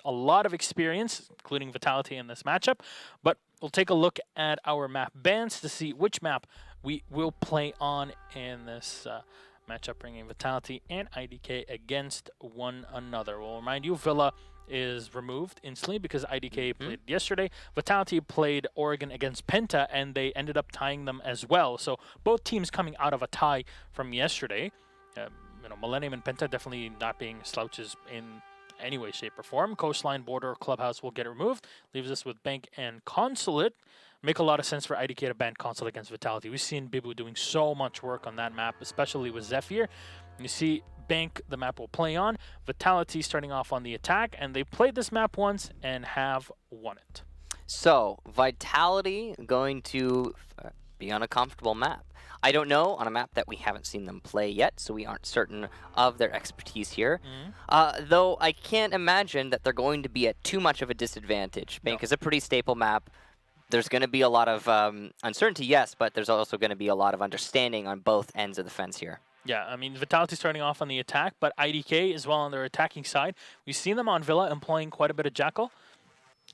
a lot of experience, including Vitality in this matchup. But we'll take a look at our map bans to see which map we will play on in this matchup, bringing Vitality and IDK against one another. We'll remind you, Villa is removed instantly because IDK played yesterday. Vitality played Oregon against Penta, and they ended up tying them as well. So both teams coming out of a tie from yesterday. Millennium and Penta definitely not being slouches in any way, shape, or form. Coastline, Border, Clubhouse will get removed. Leaves us with Bank and Consulate. Make a lot of sense for IDK to ban Consulate against Vitality. We've seen Bibu doing so much work on that map, especially with Zephyr. You see Bank, the map will play on. Vitality starting off on the attack, and they played this map once and have won it. So, Vitality going to be on a comfortable map. I don't know, on a map that we haven't seen them play yet, so we aren't certain of their expertise here. Though I can't imagine that they're going to be at too much of a disadvantage. Bank is a pretty staple map. There's going to be a lot of uncertainty, yes, but there's also going to be a lot of understanding on both ends of the fence here. Yeah, I mean, Vitality starting off on the attack, but IDK as well on their attacking side. We've seen them on Villa employing quite a bit of Jackal,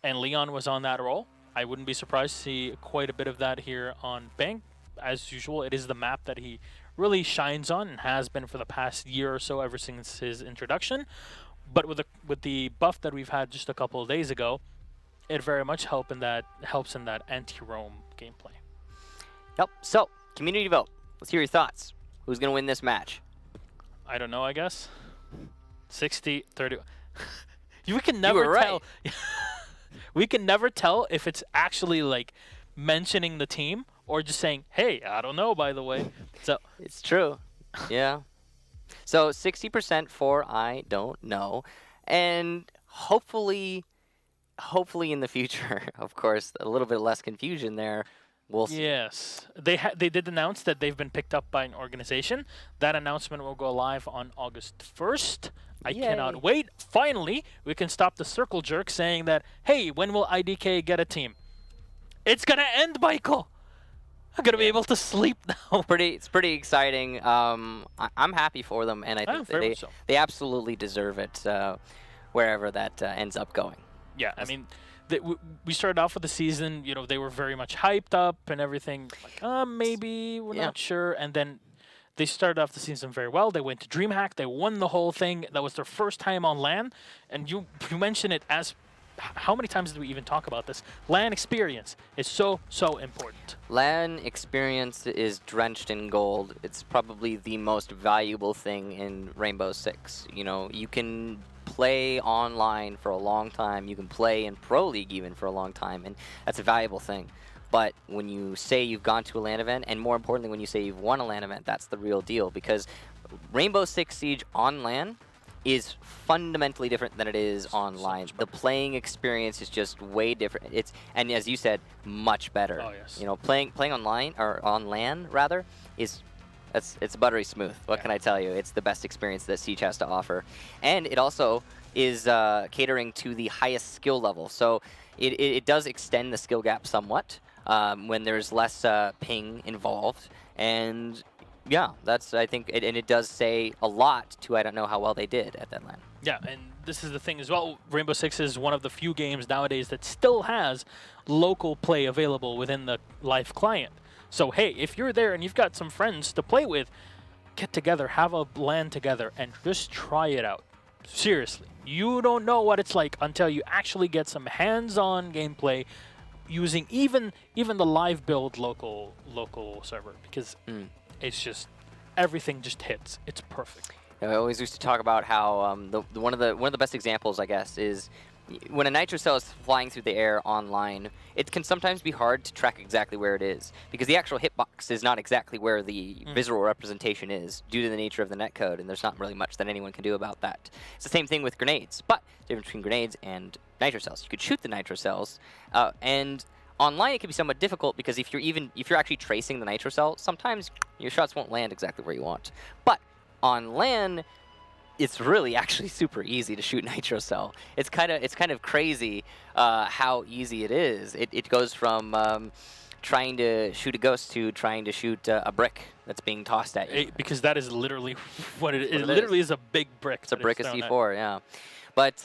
and Leon was on that role. I wouldn't be surprised to see quite a bit of that here on Bank. As usual, it is the map that he really shines on and has been for the past year or so ever since his introduction. But with the buff that we've had just a couple of days ago, it very much helps in that anti-roam gameplay. Yep. So, community vote. Let's hear your thoughts. Who's going to win this match? I don't know, I guess. 60-30. We can never tell. We can never tell if it's actually like mentioning the team or just saying, hey, I don't know, by the way. So it's true. Yeah. So 60% for I don't know. And hopefully in the future, of course, a little bit less confusion there. We'll see. Yes. They did announce that they've been picked up by an organization. That announcement will go live on August 1st. I cannot wait. Finally, we can stop the circle jerk saying that, hey, when will IDK get a team? It's going to end, Michael. I'm going to be able to sleep now. It's pretty exciting. I'm happy for them, and I think they absolutely deserve it wherever that ends up going. Yeah, I mean, we started off with the season, they were very much hyped up and everything. Like, maybe, we're not sure. And then they started off the season very well. They went to DreamHack. They won the whole thing. That was their first time on LAN. And you mentioned it as... How many times did we even talk about this? LAN experience is so important. LAN experience is drenched in gold. It's probably the most valuable thing in Rainbow Six. You can play online for a long time. You can play in Pro League even for a long time, and that's a valuable thing. But when you say you've gone to a LAN event, and more importantly, when you say you've won a LAN event, that's the real deal. Because Rainbow Six Siege on LAN is fundamentally different than it is online. The playing experience is just way different. And as you said, much better. Oh yes. Playing online or on LAN rather it's buttery smooth. What can I tell you? It's the best experience that Siege has to offer, and it also is catering to the highest skill level. So it does extend the skill gap somewhat when there's less ping involved. And yeah, I think, and it does say a lot to I don't know how well they did at that LAN. Yeah, and this is the thing as well. Rainbow Six is one of the few games nowadays that still has local play available within the live client. So hey, if you're there and you've got some friends to play with, get together, have a LAN together, and just try it out. Seriously, you don't know what it's like until you actually get some hands-on gameplay using even the live build local server, because it's just everything just hits. It's perfect. I always used to talk about how one of the best examples, I guess, is when a nitro cell is flying through the air online. It can sometimes be hard to track exactly where it is because the actual hitbox is not exactly where the visual representation is due to the nature of the netcode, and there's not really much that anyone can do about that. It's the same thing with grenades, but the difference between grenades and nitro cells. You could shoot the nitro cells, and online it can be somewhat difficult because if you're actually tracing the nitro cell, sometimes your shots won't land exactly where you want. But on LAN, it's really actually super easy to shoot nitro cell. It's kind of crazy how easy it is. It goes from trying to shoot a ghost to trying to shoot a brick that's being tossed at you. Because that is literally what it is. It literally is a big brick. It's a brick of C4, yeah. But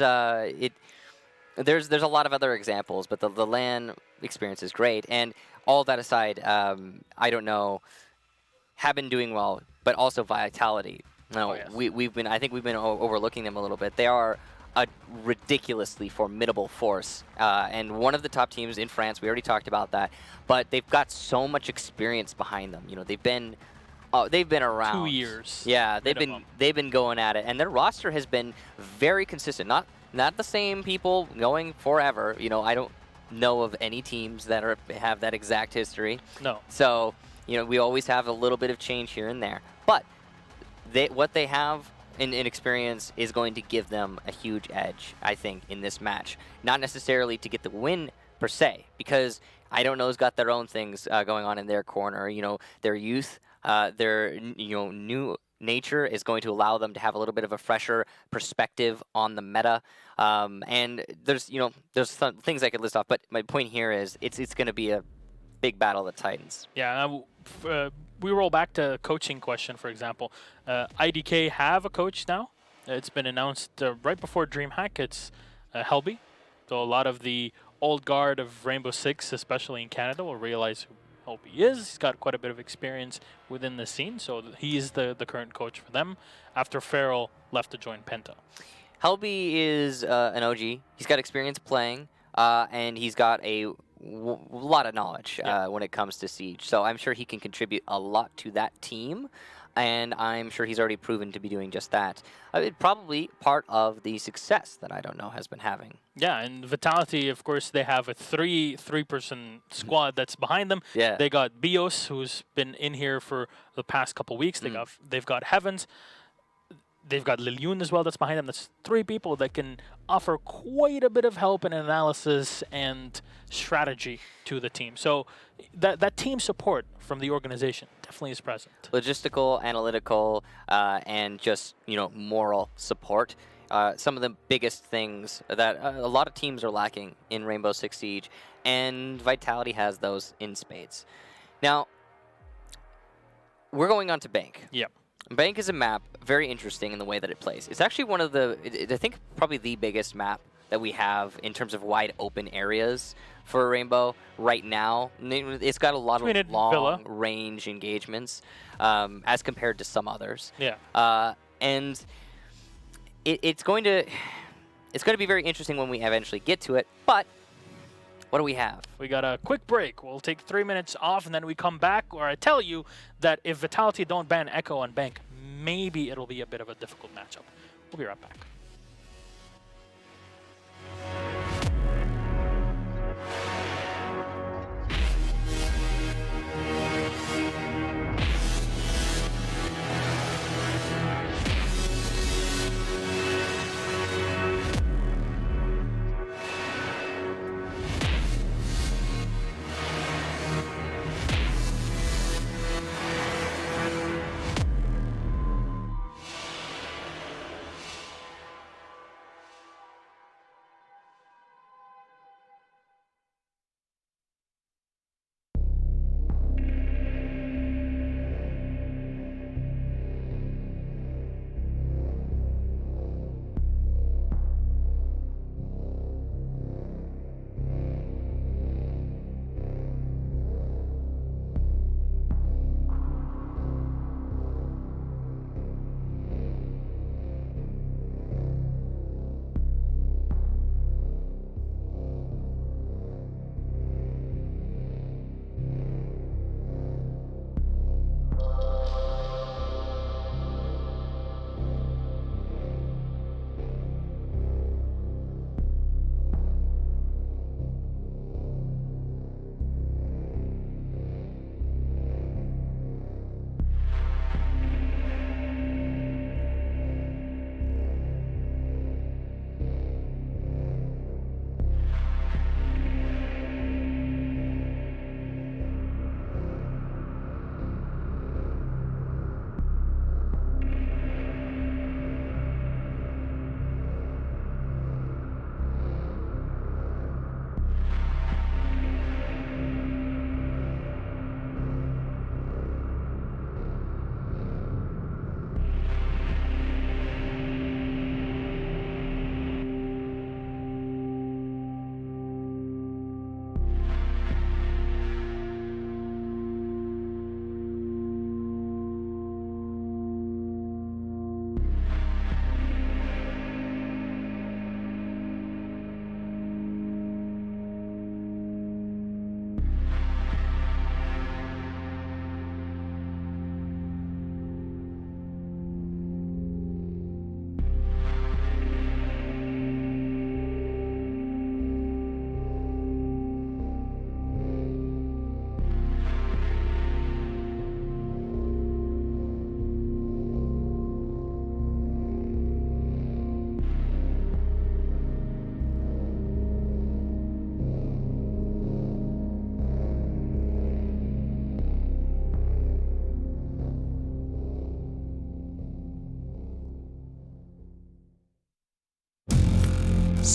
there's a lot of other examples, but the LAN experience is great. And all that aside, I don't know, have been doing well, but also Vitality. No, Oh, yes. I think we've been overlooking them a little bit. They are a ridiculously formidable force, and one of the top teams in France. We already talked about that, but they've got so much experience behind them. You know, they've been around 2 years. Yeah, minimum. they've been going at it, and their roster has been very consistent. Not the same people going forever. You know, I don't know of any teams that have that exact history. No. So, you know, we always have a little bit of change here and there. But what they have in experience is going to give them a huge edge, I think, in this match. Not necessarily to get the win per se, because I don't know who's got their own things going on in their corner. You know, their youth, their new nature is going to allow them to have a little bit of a fresher perspective on the meta. And there's some things I could list off, but my point here is it's going to be a big battle of the Titans. Yeah, we roll back to coaching question, for example. IDK have a coach now. It's been announced right before DreamHack. It's Helby. So a lot of the old guard of Rainbow Six, especially in Canada, will realize who Helby is. He's got quite a bit of experience within the scene, so he's the current coach for them after Farrell left to join Penta. Helby is an OG. He's got experience playing, and he's got a lot of knowledge when it comes to Siege. So I'm sure he can contribute a lot to that team, and I'm sure he's already proven to be doing just that. Probably part of the success that I don't know has been having. Yeah, and Vitality, of course, they have a three-person squad that's behind them. Yeah. They got Bios, who's been in here for the past couple weeks. They've got Heavens. They've got Liliun as well that's behind them. That's 3 people that can offer quite a bit of help and analysis and strategy to the team. So that team support from the organization definitely is present. Logistical, analytical, and just moral support. Some of the biggest things that a lot of teams are lacking in Rainbow Six Siege, and Vitality has those in spades. Now, we're going on to Bank. Yep. Bank is a map very interesting in the way that it plays. It's actually one of I think probably the biggest map that we have in terms of wide open areas for Rainbow right now. It's got a lot of long range engagements as compared to some others. Yeah. And it's going to be very interesting when we eventually get to it. But what do we have? We got a quick break. We'll take 3 minutes off, and then we come back, or I tell you that if Vitality don't ban Echo on Bank, maybe it'll be a bit of a difficult matchup. We'll be right back.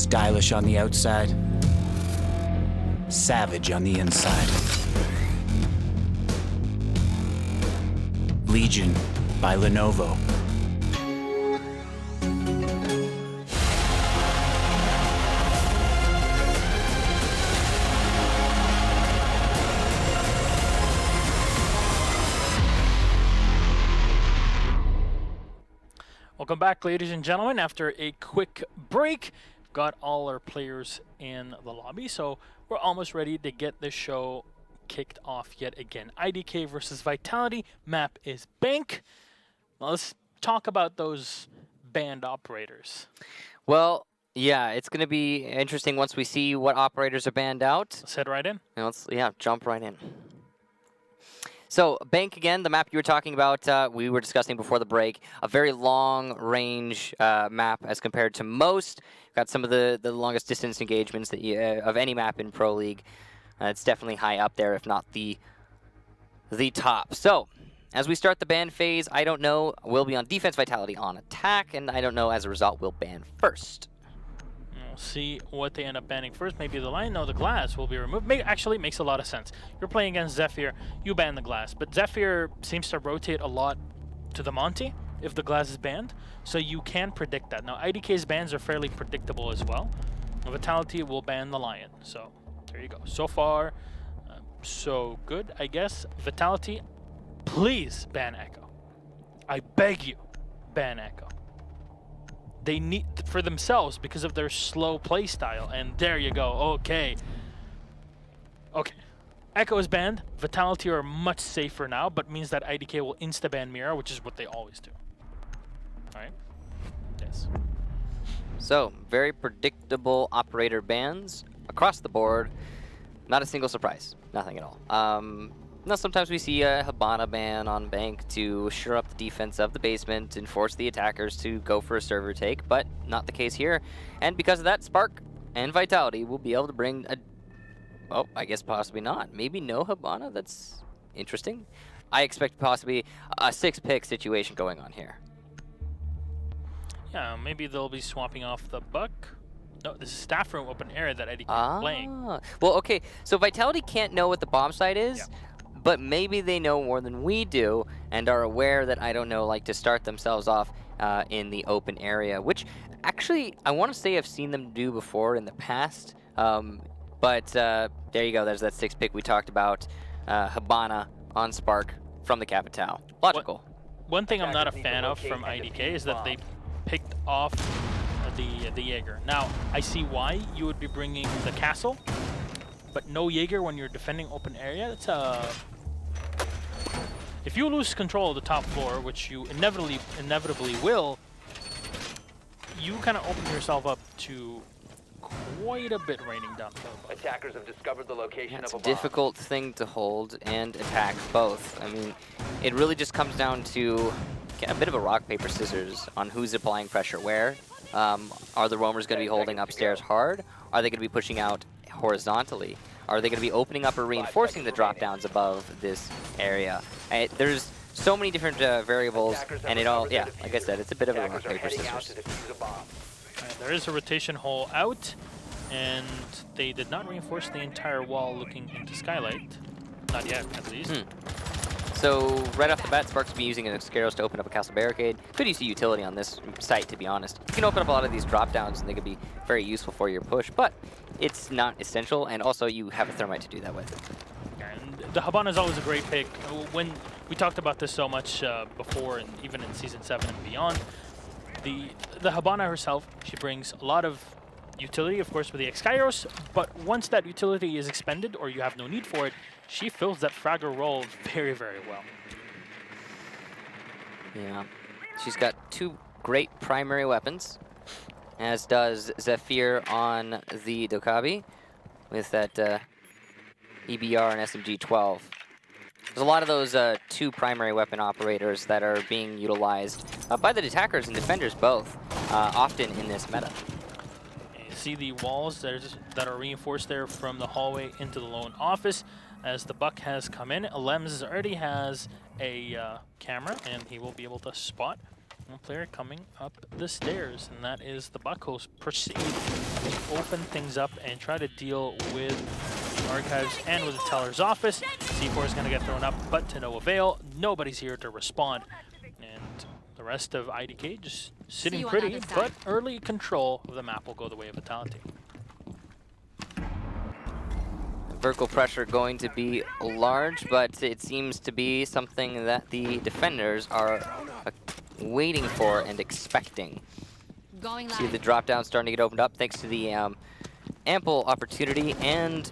Stylish on the outside, savage on the inside. Legion by Lenovo. Welcome back, ladies and gentlemen. After a quick break, got all our players in the lobby, so we're almost ready to get this show kicked off yet again. IDK versus Vitality. Map is Bank. Now let's talk about those band operators. Well, yeah, it's going to be interesting once we see what operators are banned out. Let's head right in. And let's jump right in. So, Bank, again, the map you were talking about, we were discussing before the break, a very long-range map as compared to most. Got some of the longest distance engagements that of any map in Pro League. It's definitely high up there, if not the top. So, as we start the ban phase, I don't know, we'll be on defense, Vitality on attack, and I don't know, as a result, we'll ban first. We'll see what they end up banning first. Maybe the line, no, the glass will be removed. Actually, it makes a lot of sense. You're playing against Zephyr, you ban the glass, but Zephyr seems to rotate a lot to the Monty if the glass is banned, so you can predict that. Now, IDK's bans are fairly predictable as well. Vitality will ban the Lion, so there you go. So far, so good, I guess. Vitality, please ban Echo. I beg you, ban Echo. They need for themselves because of their slow play style, and there you go. Okay. Echo is banned. Vitality are much safer now, but means that IDK will insta-ban Mira, which is what they always do. All right. Yes. So, very predictable operator bans across the board. Not a single surprise. Nothing at all. Now, sometimes we see a Hibana ban on Bank to shore up the defense of the basement and force the attackers to go for a server take, but not the case here. And because of that, Spark and Vitality will be able to bring a... Oh, I guess possibly not. Maybe no Hibana? That's interesting. I expect possibly a 6-pick situation going on here. Yeah, maybe they'll be swapping off the Buck. No, this is staff room open area that IDK is playing. Well, okay, so Vitality can't know what the bomb site is. Yeah. But maybe they know more than we do and are aware that, I don't know, like to start themselves off in the open area, which actually I want to say I've seen them do before in the past. But there you go. There's that 6-pick we talked about. Hibana on Spark from the Capital. Logical. One thing I'm not a fan of from IDK is that they picked off the Jaeger. Now, I see why you would be bringing the castle, but no Jaeger when you're defending open area. That's a... If you lose control of the top floor, which you inevitably will, you kind of open yourself up to quite a bit raining down the road. Attackers have discovered the location of a bomb. It's a difficult thing to hold and attack both. I mean, it really just comes down to a bit of a rock, paper, scissors on who's applying pressure where. Are the roamers going to be holding upstairs hard? Are they going to be pushing out horizontally? Are they going to be opening up or reinforcing the drop downs above this area? There's so many different variables, and it all, yeah, like I said, it's a bit of a rock, paper, scissors. There is a rotation hole out, and they did not reinforce the entire wall looking into Skylight. Not yet, at least. So, right off the bat, Sparks will be using an Scaros to open up a castle barricade. Could use the utility on this site, to be honest. You can open up a lot of these drop downs, and they could be very useful for your push, but it's not essential, and also you have a Thermite to do that with. And the Hibana is always a great pick. When we talked about this so much before, and even in Season 7 and beyond, the Hibana herself, she brings a lot of utility, of course, with the X-Kairos, but once that utility is expended, or you have no need for it, she fills that Fragger role very, very well. Yeah. She's got 2 great primary weapons, as does Zephyr on the Dokkaebi, with that EBR and SMG-12. There's a lot of those 2 primary weapon operators that are being utilized by the attackers and defenders both, often in this meta. You see the walls that are reinforced there from the hallway into the lone office. As the Buck has come in, Lems already has a camera, and he will be able to spot One player coming up the stairs, and that is the Buck, who's proceed to open things up and try to deal with the archives and with the teller's office. C4 is going to get thrown up, but to no avail. Nobody's here to respond. And the rest of IDK just sitting pretty, but early control of the map will go the way of Vitality. Vertical pressure going to be large, but it seems to be something that the defenders are waiting for and expecting. See the drop down starting to get opened up thanks to the ample opportunity and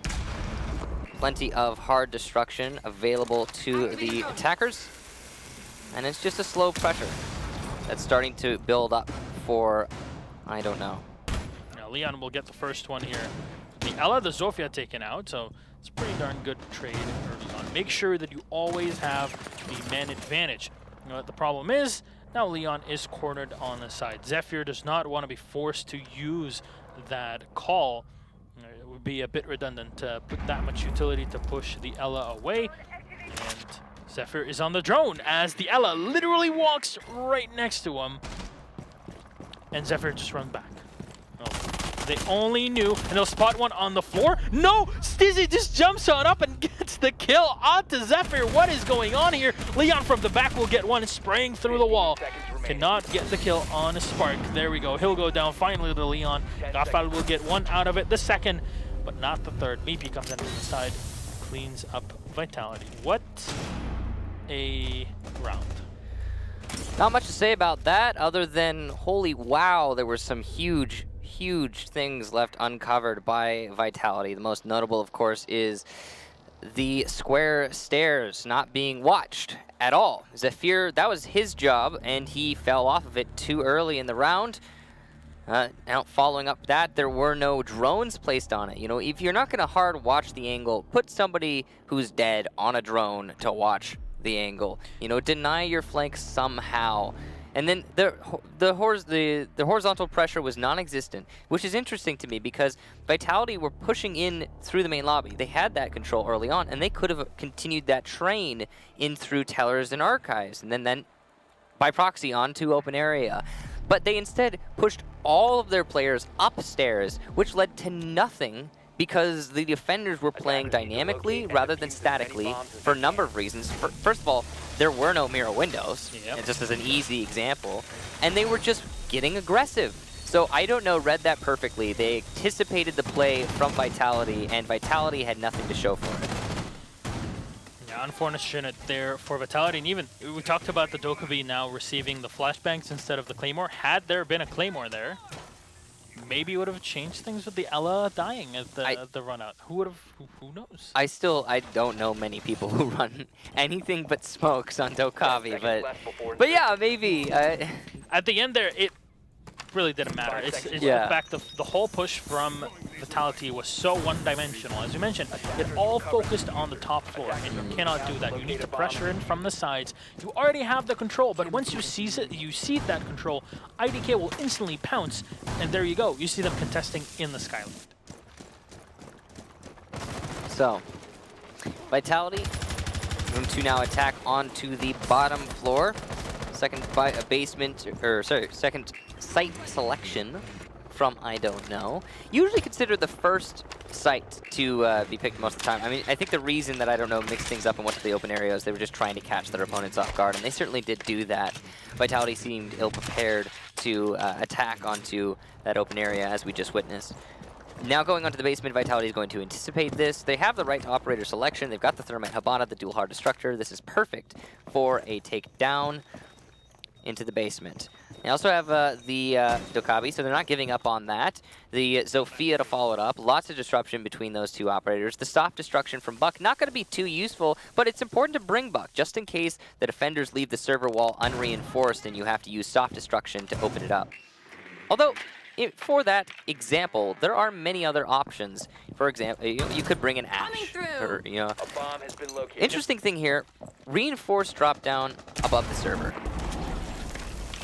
plenty of hard destruction available to the attackers. And it's just a slow pressure that's starting to build up for, I don't know. Now Leon will get the first one here. The Ella, the Zofia taken out, so it's a pretty darn good trade early on. Make sure that you always have the man advantage. You know what the problem is? Now Leon is cornered on the side. Zephyr does not want to be forced to use that call. It would be a bit redundant to put that much utility to push the Ella away. And Zephyr is on the drone as the Ella literally walks right next to him. And Zephyr just runs back. Oh. They only knew, and they'll spot one on the floor. No! Stizzy just jumps on up and gets the kill onto Zephyr. What is going on here? Leon from the back will get one, spraying through the wall. Cannot get the kill on Spark. There we go. He'll go down finally to Leon. Gafal will get one out of it. The second, but not the third. Meepy comes in from the side, cleans up Vitality. What a round. Not much to say about that other than, holy wow, there were some huge things left uncovered by Vitality. The most notable, of course, is the square stairs not being watched at all. Zephyr, that was his job, and he fell off of it too early in the round. Now, following up that, there were no drones placed on it. You know, if you're not going to hard watch the angle, put somebody who's dead on a drone to watch the angle. You know, deny your flank somehow. And then the horizontal pressure was non-existent, which is interesting to me because Vitality were pushing in through the main lobby. They had that control early on, and they could have continued that train in through tellers and archives, and then by proxy onto open area. But they instead pushed all of their players upstairs, which led to nothing because the defenders were playing dynamically rather than statically for a number of reasons. First of all, there were no mirror windows, just as an easy example, and they were just getting aggressive. So I don't know, read that perfectly. They anticipated the play from Vitality, and Vitality had nothing to show for it. Yeah, unfortunate there for Vitality, and even we talked about the Dokkaebi now receiving the flashbangs instead of the Claymore. Had there been a Claymore there, maybe it would have changed things with the Ella dying at the run out. Who knows? I don't know many people who run anything but smokes on Dokkaebi, but yeah, maybe. At the end there, it really didn't matter. It's the fact that the whole push from Vitality was so one-dimensional. As you mentioned, it all focused on the top floor, and you cannot do that. You need to pressure in from the sides. You already have the control, but once you seize that control, IDK will instantly pounce, and there you go. You see them contesting in the Skyland. So, Vitality going to now attack onto the bottom floor. Second site selection from I don't know. Usually considered the first site to be picked most of the time. I mean, I think the reason that I don't know mixed things up and went to the open area is they were just trying to catch their opponents off guard, and they certainly did do that. Vitality seemed ill-prepared to attack onto that open area, as we just witnessed. Now going onto the basement, Vitality is going to anticipate this. They have the right to operator selection. They've got the Thermite Habana, the dual hard destructor. This is perfect for a takedown into the basement. They also have the Dokkaebi, so they're not giving up on that. The Zofia to follow it up. Lots of disruption between those two operators. The soft destruction from Buck, not going to be too useful, but it's important to bring Buck, just in case the defenders leave the server wall unreinforced and you have to use soft destruction to open it up. Although, for that example, there are many other options. For example, you could bring an Ash. Or, you know. A bomb has been located. Interesting thing here, reinforced drop down above the server.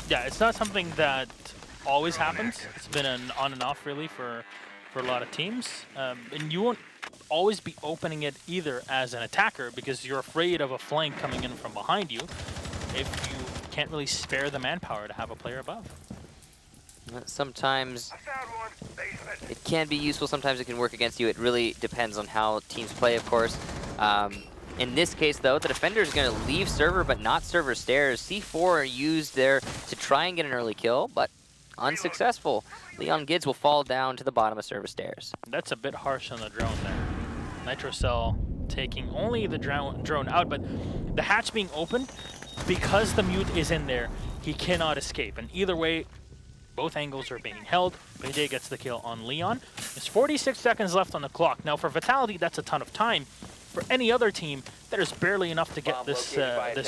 Yeah, it's not something that always happens. It's been an on and off really for a lot of teams. And you won't always be opening it either as an attacker because you're afraid of a flank coming in from behind you. If you can't really spare the manpower to have a player above. Sometimes it can be useful, sometimes it can work against you. It really depends on how teams play, of course. In this case, though, the defender is going to leave server, but not server stairs. C4 used there to try and get an early kill, but unsuccessful. Leon Gids will fall down to the bottom of server stairs. That's a bit harsh on the drone there. Nitrocell taking only the drone out, but the hatch being opened, because the mute is in there, he cannot escape. And either way, both angles are being held. Mayday gets the kill on Leon. There's 46 seconds left on the clock. Now for Vitality, that's a ton of time. For any other team, there's barely enough to get this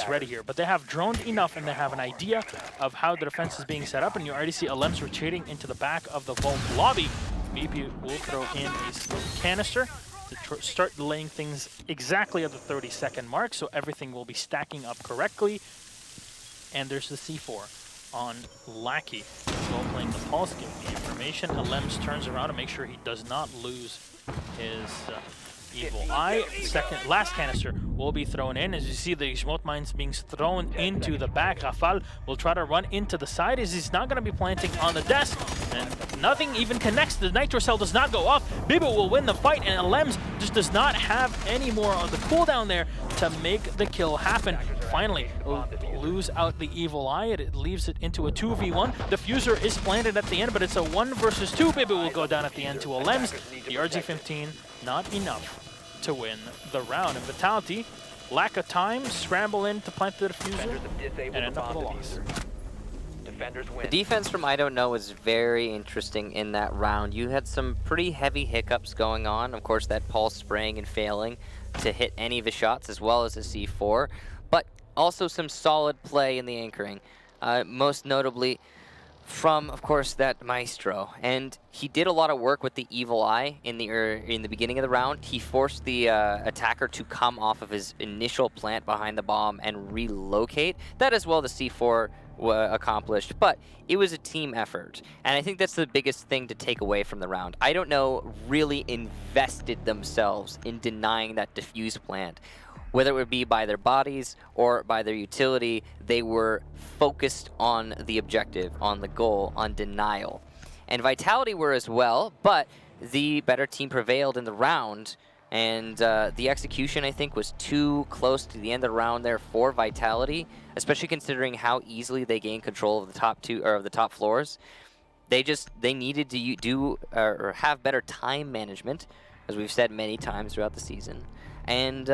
ready here. But they have droned enough and they have an idea of how the defense is being set up. And you already see Alems retreating into the back of the vault lobby. Maybe will throw in a smoke canister to start laying things exactly at the 30-second mark. So everything will be stacking up correctly. And there's the C4 on Lackey. Well playing the pulse, giving the information. Alems turns around to make sure he does not lose his Evil Eye. Last canister will be thrown in. As you see, the Jmot mines being thrown into the back. Rafal will try to run into the side as he's not going to be planting on the desk. And nothing even connects. The Nitro Cell does not go off. Bibo will win the fight, and Alems just does not have any more of the cooldown there to make the kill happen. Finally, will lose out the Evil Eye. It leaves it into a 2v1. Diffuser is planted at the end, but it's a 1 versus 2. Bibo will go down at the end to Alems. The RG-15 not enough to win the round. And Vitality, lack of time, scramble in to plant the diffuser, and end up with a loss. The defense from I Don't Know was very interesting in that round. You had some pretty heavy hiccups going on. Of course, that pulse spraying and failing to hit any of his shots, as well as a C4. But also some solid play in the anchoring. Most notably from, of course, that Maestro. And he did a lot of work with the Evil Eye in the beginning of the round. He forced the attacker to come off of his initial plant behind the bomb and relocate. That as well the C4 accomplished, but it was a team effort. And I think that's the biggest thing to take away from the round. I Don't Know really invested themselves in denying that diffuse plant. Whether it would be by their bodies or by their utility, they were focused on the objective, on the goal, on denial. And Vitality were as well, but the better team prevailed in the round, and the execution, I think, was too close to the end of the round there for Vitality, especially considering how easily they gained control of the top two, or of the top floors. They needed to do or have better time management, as we've said many times throughout the season. And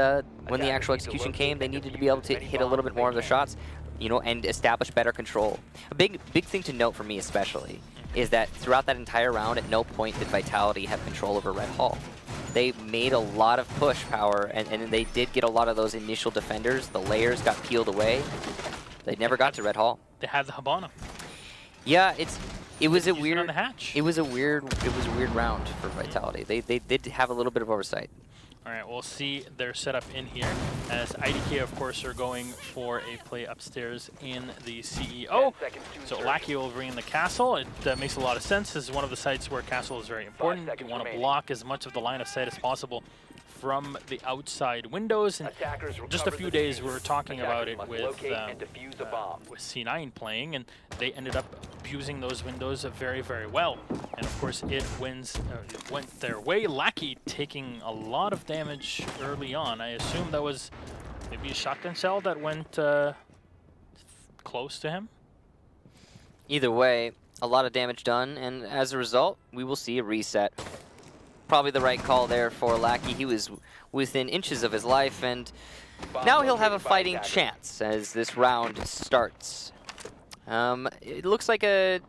when the actual execution came, they needed to be able to hit a little bit more of the shots, you know, and establish better control. A big thing to note for me especially is that throughout that entire round, at no point did Vitality have control over Red Hall. They made a lot of push power, and they did get a lot of those initial defenders. The layers got peeled away. They never got to Red Hall. They had the Habana. Yeah, it was a weird round for Vitality. They did have a little bit of oversight. All right, we'll see their setup in here as IDK, of course, are going for a play upstairs in the CEO. So Lackey will bring in the castle. It makes a lot of sense. This is one of the sites where castle is very important. You want to block as much of the line of sight as possible from the outside windows. And just a few days we were talking about it with C9 playing, and they ended up abusing those windows very, very well. And of course it went their way. Lackey taking a lot of damage early on. I assume that was maybe a shotgun shell that went close to him. Either way, a lot of damage done, and as a result, we will see a reset. Probably the right call there for Lackey. He was within inches of his life, and now he'll have a fighting chance as this round starts. It looks like a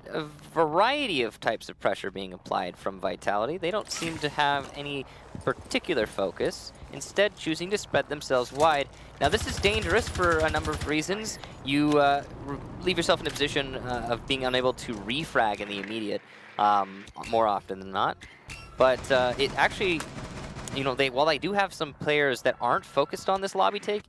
variety of types of pressure being applied from Vitality. They don't seem to have any particular focus, instead choosing to spread themselves wide. Now this is dangerous for a number of reasons. You leave yourself in a position of being unable to refrag in the immediate more often than not. But it actually, you know, while they do have some players that aren't focused on this lobby take,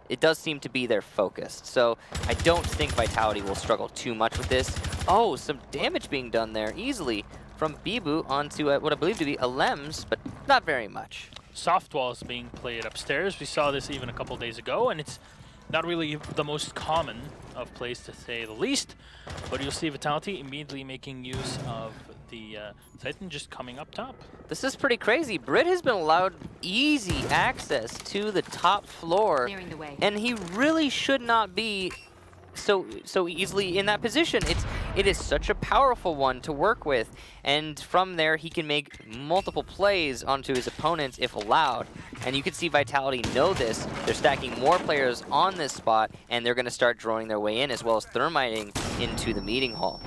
it does seem to be their focus. So I don't think Vitality will struggle too much with this. Oh, some damage being done there easily from Bibu onto what I believe to be Alems, but not very much. Soft walls being played upstairs. We saw this even a couple days ago, and it's Not really the most common of plays, to say the least, but you'll see Vitality immediately making use of the Titan just coming up top. This is pretty crazy. Brit has been allowed easy access to the top floor, Clearing the way. and he really should not be so easily in that position. It is such a powerful one to work with, and from there he can make multiple plays onto his opponents if allowed. And you can see Vitality know this. They're stacking more players on this spot, and they're going to start droning their way in, as well as thermiting into the meeting hall.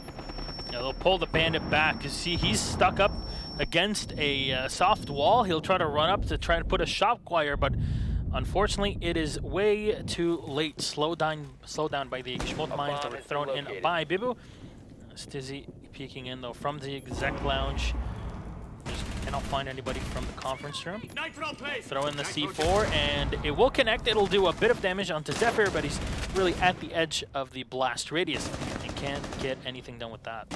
Yeah, they'll pull the Bandit back because see he's stuck up against a soft wall. He'll try to run up to try to put a shock wire, but unfortunately, it is way too late. Slow down by the Schmott mines that were thrown in by Bibu. Stizzy peeking in though from the exec lounge. Just cannot find anybody from the conference room. Throw in the C4 and it will connect. It'll do a bit of damage onto Zephyr, but he's really at the edge of the blast radius and can't get anything done with that.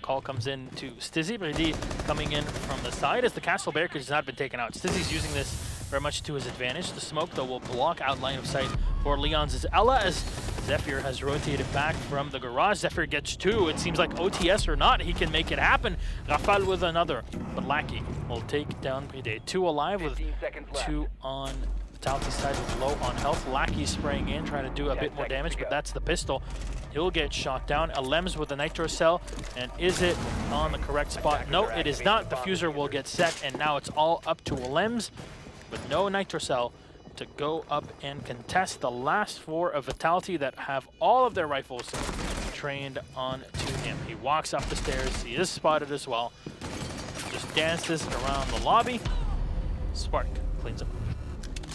Call comes in to Stizzy, but he coming in from the side as the castle barricade has not been taken out. Stizzy's using this very much to his advantage. The smoke, though, will block out line of sight for Leon's Ella as Zephyr has rotated back from the garage. Zephyr gets two. It seems like OTS or not, he can make it happen. Rafale with another, but Lackey will take down Bride. 2 alive with 2 on Vitality side with low on health. Lackey spraying in, trying to do a bit more damage, but that's the pistol. He'll get shot down. Alems with the nitro cell, and is it on the correct spot? No, it is not. The fuser will get set, and now it's all up to Alems, with no nitro cell to go up and contest the last 4 of Vitality that have all of their rifles trained on to him. He walks up the stairs. He is spotted as well. Just dances around the lobby. Spark cleans up.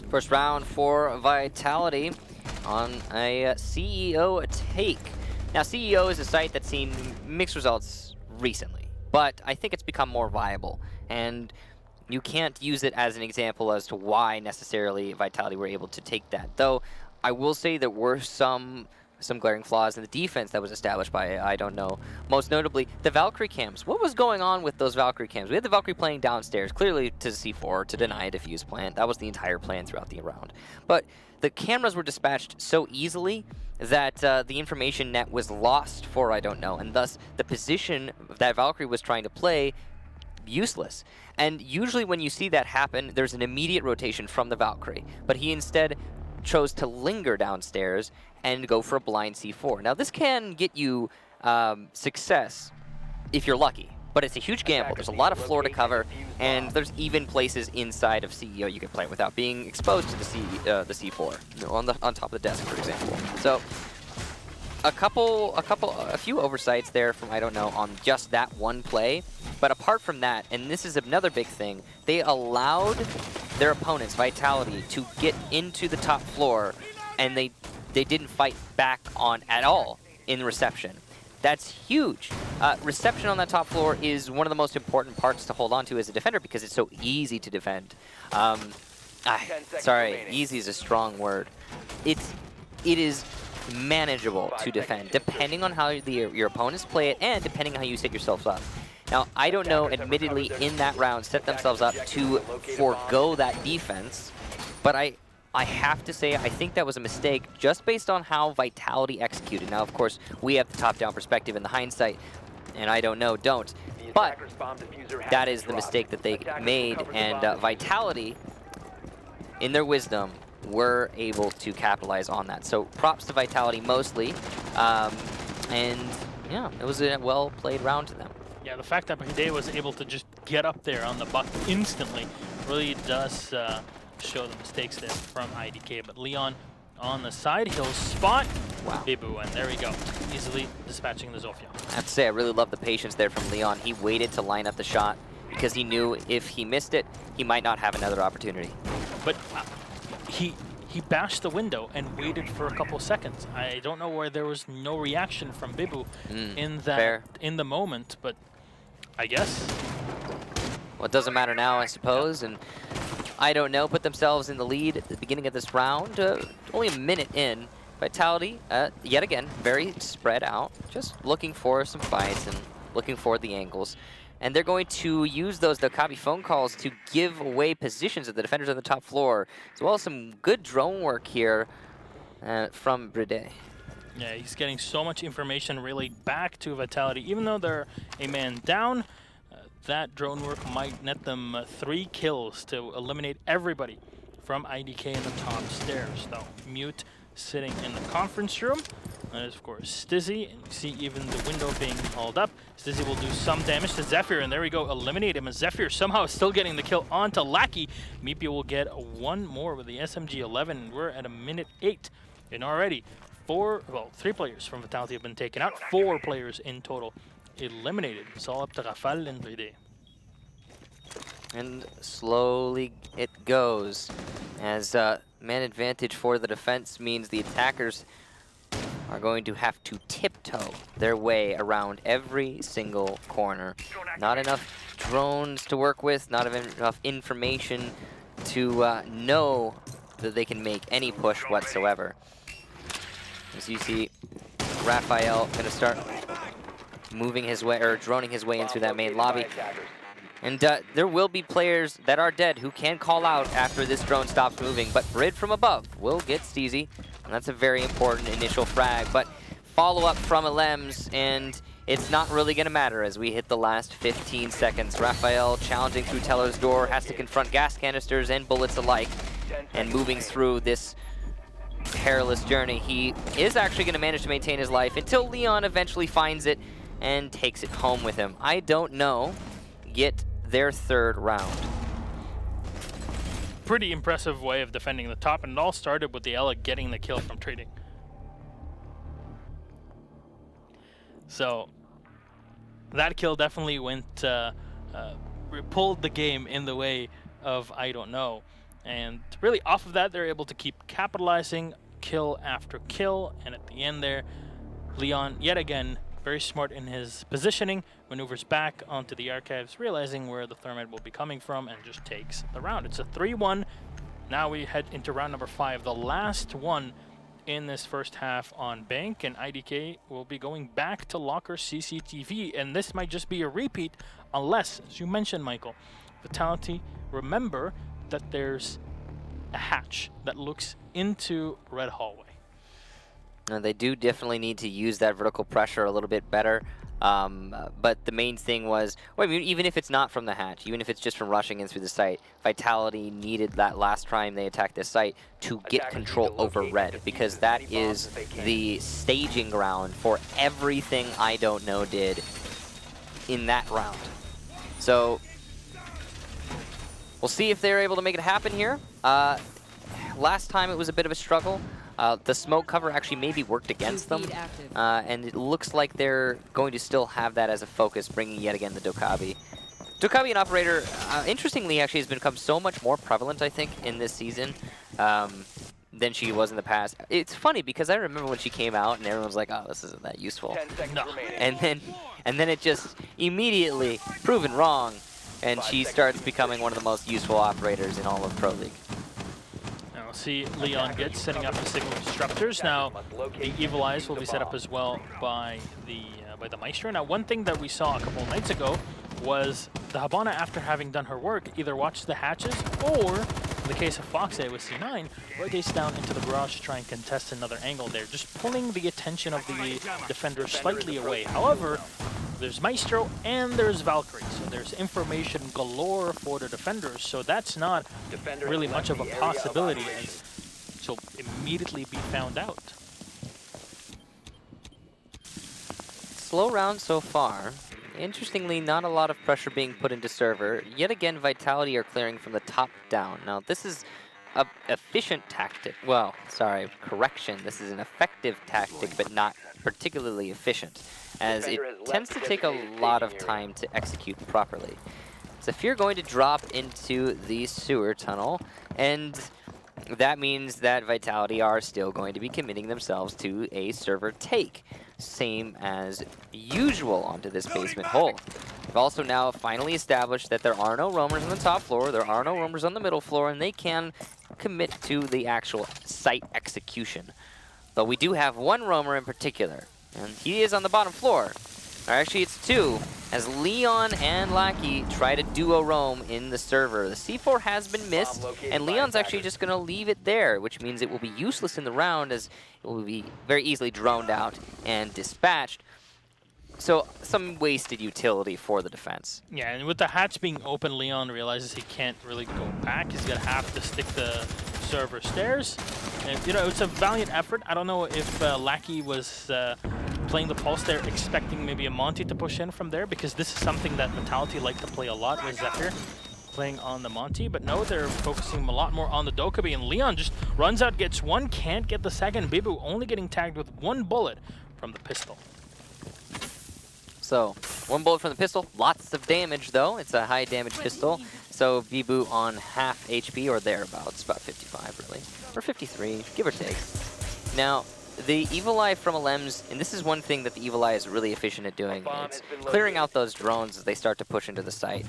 First round for Vitality on a CEO take. Now, CEO is a site that's seen mixed results recently, but I think it's become more viable, and you can't use it as an example as to why necessarily Vitality were able to take that. Though, I will say there were some glaring flaws in the defense that was established by, I don't know, most notably the Valkyrie cams. What was going on with those Valkyrie cams? We had the Valkyrie playing downstairs, clearly to C4, to deny a defuse plant. That was the entire plan throughout the round. But the cameras were dispatched so easily that the information net was lost for I don't know, and thus the position that Valkyrie was trying to play useless. And usually when you see that happen, there's an immediate rotation from the Valkyrie, but he instead chose to linger downstairs and go for a blind C4. Now this can get you success if you're lucky, but it's a huge gamble. There's a lot of floor to cover, and there's even places inside of CEO you can play without being exposed to the C4 on top of the desk, for example. So a few oversights there from I don't know on just that one play, but apart from that, and this is another big thing, they allowed their opponents, Vitality, to get into the top floor, and they didn't fight back on at all in reception. That's huge. Reception on that top floor is one of the most important parts to hold on to as a defender because it's so easy to defend. Sorry, easy is a strong word. It is manageable to defend, depending on how your opponents play it and depending on how you set yourselves up. Now, I don't know, admittedly, in that round, set themselves up to forego that defense, but I have to say, I think that was a mistake just based on how Vitality executed. Now, of course, we have the top-down perspective in the hindsight, and I don't know, don't. But that is the mistake that they made, and Vitality, in their wisdom, were able to capitalize on that. So props to Vitality mostly, and yeah, it was a well-played round to them. Yeah, the fact that Bride was able to just get up there on the buck instantly really does show the mistakes there from IDK. But Leon on the side, he'll spot Bibu, and there we go, easily dispatching the Zofia. I have to say, I really love the patience there from Leon. He waited to line up the shot because he knew if he missed it, he might not have another opportunity. But he bashed the window and waited for a couple seconds. I don't know where there was no reaction from Bibu in the moment, but I guess. Well, it doesn't matter now, I suppose, and I don't know, put themselves in the lead at the beginning of this round, only a minute in. Vitality, yet again, very spread out, just looking for some fights and looking for the angles. and they're going to use those Dokabi phone calls to give away positions of the defenders on the top floor, as well as some good drone work here from Bride. Yeah, he's getting so much information really back to Vitality. Even though they're a man down, that drone work might net them 3 kills to eliminate everybody from IDK in the top stairs. Though Mute sitting in the conference room. That is, of course, Stizzy. And you see even the window being hauled up. Stizzy will do some damage to Zephyr, and there we go, eliminate him. And Zephyr somehow still getting the kill onto Lackey. Meepia will get 1 more with the SMG-11. We're at a minute 8. And already, 3 players from Vitality have been taken out. 4 players in total eliminated. It's all up to Rafal and Bride. And slowly it goes, as man advantage for the defense means the attackers are going to have to tiptoe their way around every single corner. Not enough drones to work with, not enough information to know that they can make any push whatsoever. As you see, Raphael going to start moving his way, or droning his way into that main lobby. And there will be players that are dead who can call out after this drone stops moving, but Brid from above will get Steezy, and that's a very important initial frag. But follow-up from Alems, and it's not really going to matter as we hit the last 15 seconds. Raphael challenging through Teller's door, has to confront gas canisters and bullets alike, and moving through this perilous journey. He is actually going to manage to maintain his life until Leon eventually finds it and takes it home with him. I don't know yet their 3rd round. Pretty impressive way of defending the top, and it all started with the Ella getting the kill from trading. So that kill definitely went, pulled the game in the way of I don't know. And really off of that, they're able to keep capitalizing kill after kill. And at the end there, Leon, yet again, very smart in his positioning, maneuvers back onto the archives, realizing where the thermite will be coming from, and just takes the round. It's a 3-1. Now we head into round number 5, the last one in this first half on Bank, and IDK will be going back to Locker CCTV, and this might just be a repeat unless, as you mentioned, Michael, Vitality, remember that there's a hatch that looks into Red Hallway. They do definitely need to use that vertical pressure a little bit better. But the main thing was, well, I mean, even if it's not from the hatch, even if it's just from rushing in through the site, Vitality needed that last time they attacked this site to get control over Red, because that is the staging ground for everything I Don't Know did in that round. So we'll see if they're able to make it happen here. Last time it was a bit of a struggle. The smoke cover actually maybe worked against them, and it looks like they're going to still have that as a focus, bringing yet again the Dokabi. Dokabi, an operator, interestingly, actually has become so much more prevalent, I think, in this season than she was in the past. It's funny because I remember when she came out and everyone was like, "Oh, this isn't that useful," and then it just immediately proven wrong, and she starts becoming one of the most useful operators in all of Pro League. See Leon gets setting up the signal disruptors. Now the Evil Eyes will be set up as well by the Maestro. Now one thing that we saw a couple of nights ago was the Habana, after having done her work, either watched the hatches or, in the case of Foxay with C9, rotates down into the garage to try and contest another angle there, just pulling the attention of the defender slightly away. However, there's Maestro and there's Valkyrie, so there's information galore for the defenders, so that's not really much of a possibility, as she'll immediately be found out. Slow round so far. Interestingly, not a lot of pressure being put into server. Yet again, Vitality are clearing from the top down. Now, this is an efficient tactic. Well, sorry, correction. This is an effective tactic, but not particularly efficient, as it tends to take a lot of time to execute properly. Zephyr going to drop into the sewer tunnel, and that means that Vitality are still going to be committing themselves to a server take, same as usual onto this basement hole. We've also now finally established that there are no roamers on the top floor, there are no roamers on the middle floor, and they can commit to the actual site execution. Though we do have one roamer in particular, and he is on the bottom floor. Or actually, it's 2, as Leon and Lackey try to duo roam in the server. The C4 has been missed, and Leon's actually just going to leave it there, which means it will be useless in the round, as it will be very easily droned out and dispatched. So, some wasted utility for the defense. Yeah, and with the hatch being open, Leon realizes he can't really go back. He's going to have to stick the server stairs. And, you know, it's a valiant effort. I don't know if Lackey was playing the pulse there, expecting maybe a Monty to push in from there, because this is something that Vitality like to play a lot with Zephyr playing on the Monty. But no, they're focusing a lot more on the Dokkaebi, and Leon just runs out, gets one, can't get the second. Bibu only getting tagged with 1 bullet from the pistol. So, 1 bullet from the pistol, lots of damage though. It's a high damage pistol. So Bibu on half HP or thereabouts, about 55 really, or 53, give or take. Now, the Evil Eye from Alems, and this is one thing that the Evil Eye is really efficient at doing, it's clearing out those drones as they start to push into the site.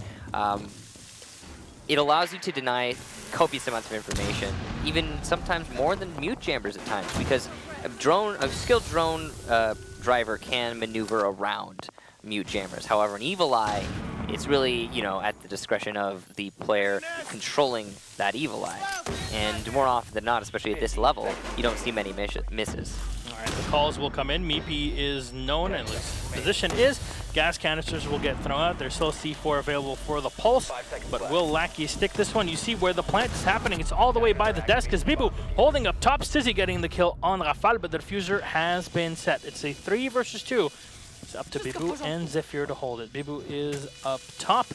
It allows you to deny copious amounts of information, even sometimes more than mute jammers at times, because a skilled drone driver can maneuver around mute jammers. However, an Evil Eye, it's really, you know, at the discretion of the player controlling that Evil Eye. And more often than not, especially at this level, you don't see many misses. All right, the calls will come in. Meepy is known, and his position is. Gas canisters will get thrown out. There's still C4 available for the pulse, but will Lackey stick this one? You see where the plant is happening. It's all the way by the desk as Bibu holding up top. Stizzy getting the kill on Rafale, but the diffuser has been set. It's a 3 versus 2. It's up to Bibu and Zephyr to hold it. Bibu is up top.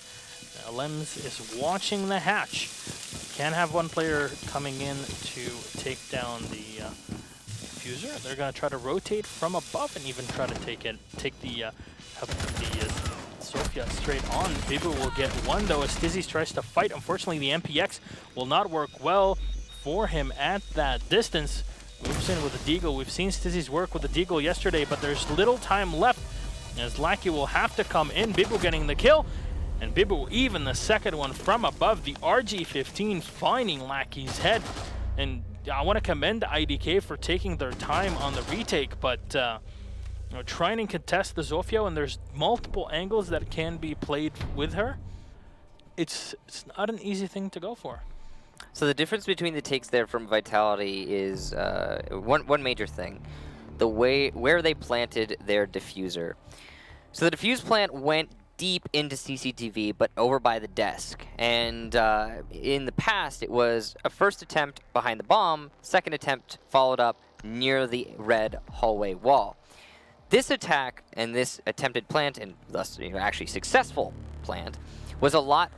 Lems is watching the hatch. Can have one player coming in to take down the diffuser. They're going to try to rotate from above and even try to take the Sophia straight on. Bibu will get 1 though as Stizzy tries to fight. Unfortunately, the MPX will not work well for him at that distance. Moves in with the Deagle. We've seen Stizzy's work with the Deagle yesterday, but there's little time left as Lackey will have to come in. Bibu getting the kill, and Bibu even the second one from above. The RG-15 finding Lackey's head, and I want to commend IDK for taking their time on the retake, but you know, trying to contest the Zofio, and there's multiple angles that can be played with her. It's not an easy thing to go for. So the difference between the takes there from Vitality is one major thing. The where they planted their diffuser. So the diffuse plant went deep into CCTV, but over by the desk. And in the past, it was a first attempt behind the bomb, second attempt followed up near the red hallway wall. This attack and this attempted plant, and thus actually successful plant, was a lot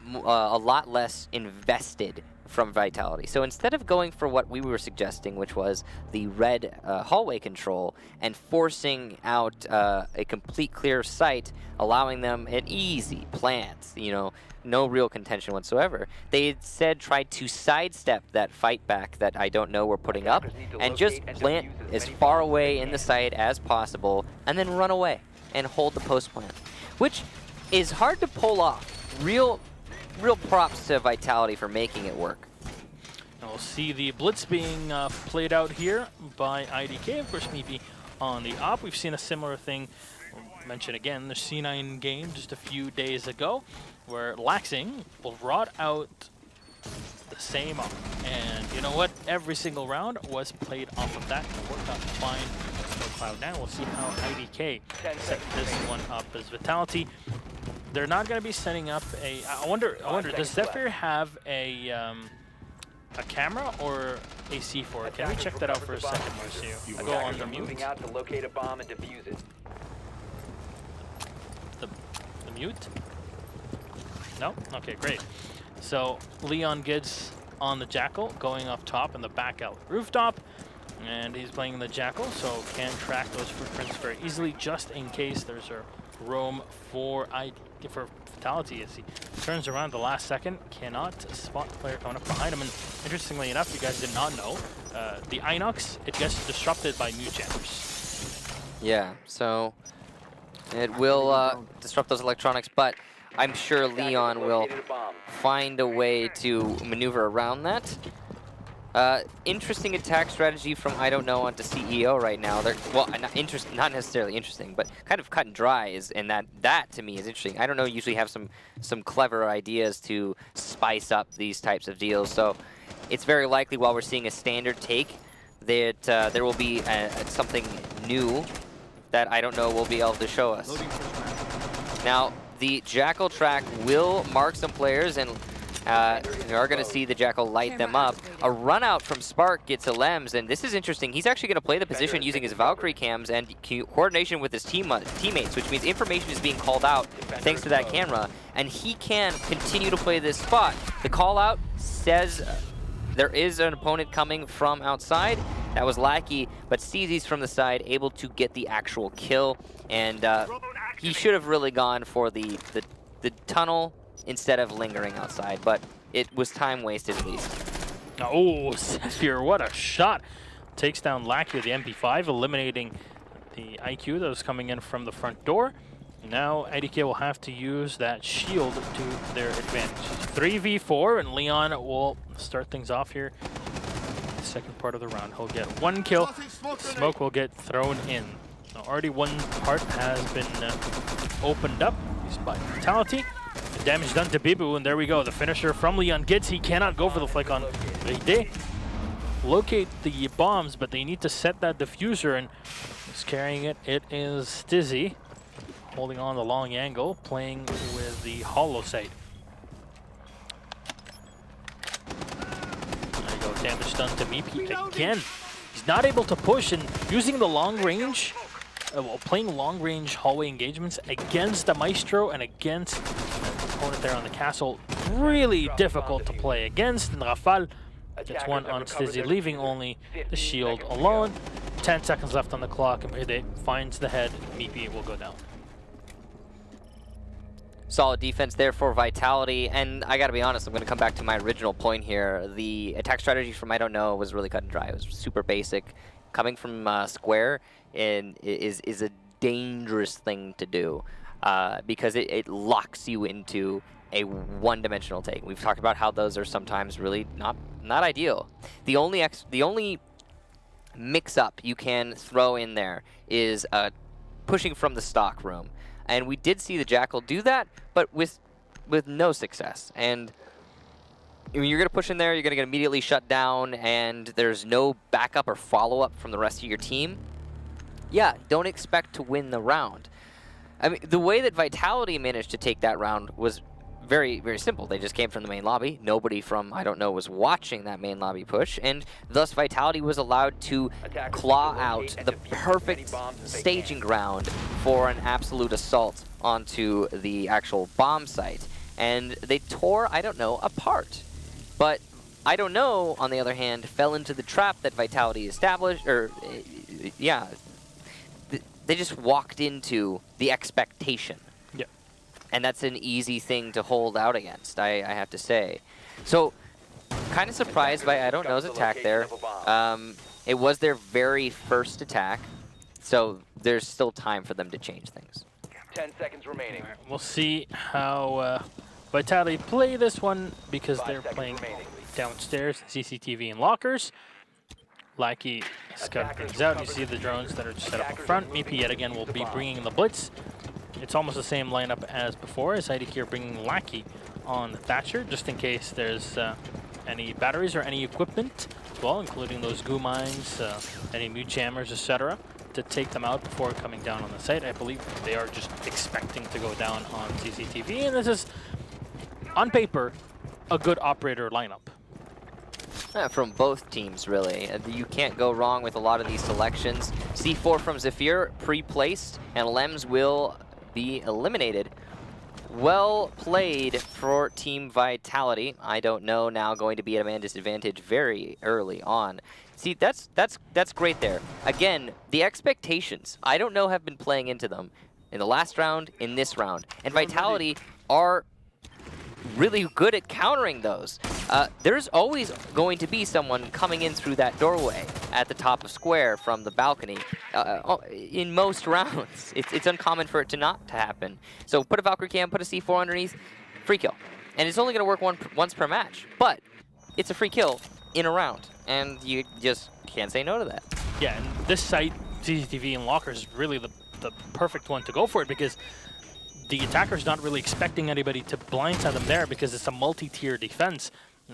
less invested from Vitality. So instead of going for what we were suggesting, which was the red hallway control, and forcing out a complete clear site, allowing them an easy plant, no real contention whatsoever, they instead tried to sidestep that fight back that I don't know we're putting up, and just plant as far away in the site as possible, and then run away and hold the post plant, which is hard to pull off. Real props to Vitality for making it work. We'll see the blitz being played out here by IDK. Of course, Meepy on the op. We've seen a similar thing, we'll mention again, the C9 game just a few days ago, where Laxing will rot out the same op. And you know what? Every single round was played off of that. It worked out fine for Cloud9. We'll see how IDK set this one up as Vitality. They're not going to be setting up a. I wonder. Does Zephyr have a camera or a C4? Can we check that out for a second, Marcio? Go on the mute. Out to locate a bomb and defuse it. The mute? No. Okay, great. So Leon gets on the Jackal, going up top in the back out rooftop, and he's playing the Jackal, so can track those footprints very easily, just in case there's a roam for Vitality as he turns around the last second, cannot spot the player coming up behind him. And interestingly enough, you guys did not know, the Inox, it gets disrupted by mute jammers. Yeah, so it will disrupt those electronics, but I'm sure Leon will find a way to maneuver around that. Interesting attack strategy from I don't know onto CEO right now. They're well, not necessarily interesting, but kind of cut and dry is, and that to me is interesting. I don't know usually have some clever ideas to spice up these types of deals. So it's very likely while we're seeing a standard take that there will be something new that I don't know will be able to show us. Now the Jackal track will mark some players, and we are going to see the Jackal light them up. A run out from Spark gets a Lems, and this is interesting. He's actually going to play the position using his Valkyrie cams and coordination with his teammates, which means information is being called out thanks to that camera, and he can continue to play this spot. The call out says there is an opponent coming from outside. That was Lackey, but Steezy's from the side, able to get the actual kill, and he should have really gone for the tunnel instead of lingering outside, but it was time wasted at least. Oh, Zephyr, what a shot. Takes down Lackey with the MP5, eliminating the IQ that was coming in from the front door. Now IDK will have to use that shield to their advantage. 3v4, and Leon will start things off here. The second part of the round, he'll get one kill. Smoke will get thrown in. Now, already one part has been opened up. He's by Vitality. The damage done to Bibu, and there we go. The finisher from Leon gets. He cannot go for the flick on Rede. Locate the bombs, but they need to set that diffuser, and who's carrying it? It is Stizzy, holding on the long angle, playing with the hollow sight. There you go. Damage done to Meepy again. He's not able to push, and using the long range. Playing long-range hallway engagements against the Maestro and against the opponent there on the castle, really difficult to play against. And Rafal gets one on Stizzy, leaving only the shield alone. 10 seconds left on the clock, and Brede finds the head. Meepy will go down. Solid defense there for Vitality, and I gotta be honest, I'm gonna come back to my original point here. The attack strategy from I don't know was really cut and dry. It was super basic. Coming from Square is a dangerous thing to do because it locks you into a one-dimensional take. We've talked about how those are sometimes really not ideal. The only mix-up you can throw in there is pushing from the stock room, and we did see the Jackal do that, but with no success. And when you're going to push in there, you're going to get immediately shut down, and there's no backup or follow-up from the rest of your team. Yeah, don't expect to win the round. I mean, the way that Vitality managed to take that round was very, very simple. They just came from the main lobby. Nobody from, I don't know, was watching that main lobby push, and thus Vitality was allowed to claw out the perfect staging ground for an absolute assault onto the actual bomb site. And they tore, I don't know, apart. But I don't know, on the other hand, fell into the trap that Vitality established, or, yeah, they just walked into the expectation. Yeah. And that's an easy thing to hold out against, I have to say. So, kind of surprised by I don't know's attack there. It was their very first attack, so there's still time for them to change things. 10 seconds remaining. Right, we'll see how Vitality play this one, because they're playing downstairs, CCTV and lockers. Lackey scout things out. You see the drones that are set up in front. Meepy yet again will be bringing the blitz. It's almost the same lineup as before, as IDK are bringing Lackey on Thatcher, just in case there's any batteries or any equipment as well, including those goo mines, any mute jammers, etc., to take them out before coming down on the site. I believe they are just expecting to go down on CCTV, and this is, on paper, a good operator lineup. From both teams, really. You can't go wrong with a lot of these selections. C4 from Zephyr, pre-placed, and Lems will be eliminated. Well played for Team Vitality. I don't know now going to be at a man disadvantage very early on. See, that's great there. Again, the expectations, I don't know, have been playing into them in the last round, in this round. And Vitality are really good at countering those. There's always going to be someone coming in through that doorway at the top of Square from the balcony. In most rounds, it's uncommon for it to not to happen. So put a Valkyrie cam, put a C4 underneath, free kill. And it's only going to work once per match, but it's a free kill in a round, and you just can't say no to that. Yeah, and this site, CCTV and lockers, is really the perfect one to go for it because the attacker's not really expecting anybody to blindside them there because it's a multi-tier defense.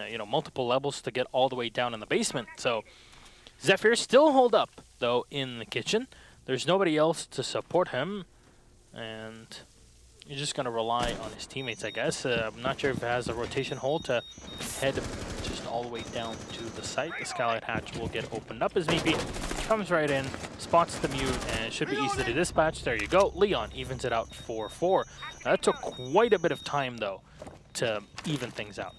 You know, multiple levels to get all the way down in the basement. So Zephyr still hold up, though, in the kitchen. There's nobody else to support him, and you're just going to rely on his teammates, I guess. I'm not sure if it has a rotation hole to head just all the way down to the site. The skylight hatch will get opened up as maybe comes right in, spots the mute, and it should be easy to dispatch. There you go. Leon evens it out 4-4. That took quite a bit of time, though, to even things out.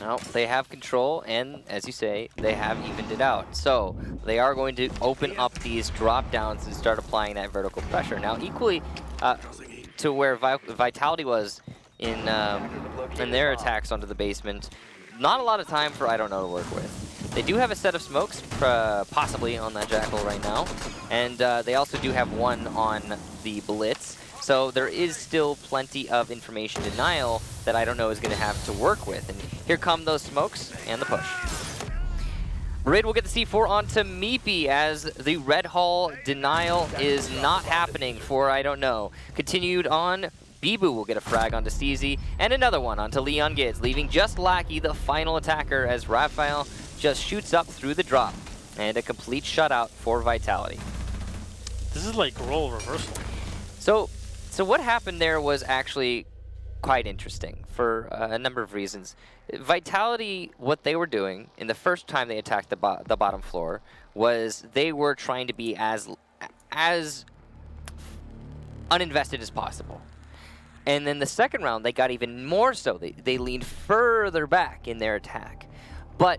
Well, they have control, and as you say, they have evened it out. So they are going to open up these drop downs and start applying that vertical pressure. Now, equally to where Vitality was in their attacks onto the basement, not a lot of time for I don't know to work with. They do have a set of smokes, possibly on that Jackal right now, and they also do have one on the Blitz. So there is still plenty of information denial that I don't know is going to have to work with. And here come those smokes and the push. Rid will get the C4 onto Meepy as the Red Hall denial is not happening for I don't know. Continued on, Bibu will get a frag onto CZ and another one onto Leon Gids, leaving just Lackey, the final attacker, as Raphael just shoots up through the drop. And a complete shutout for Vitality. This is like role reversal. So what happened there was actually quite interesting for a number of reasons. Vitality, what they were doing in the first time they attacked the bottom floor was they were trying to be as uninvested as possible. And then the second round, they got even more so. They leaned further back in their attack. But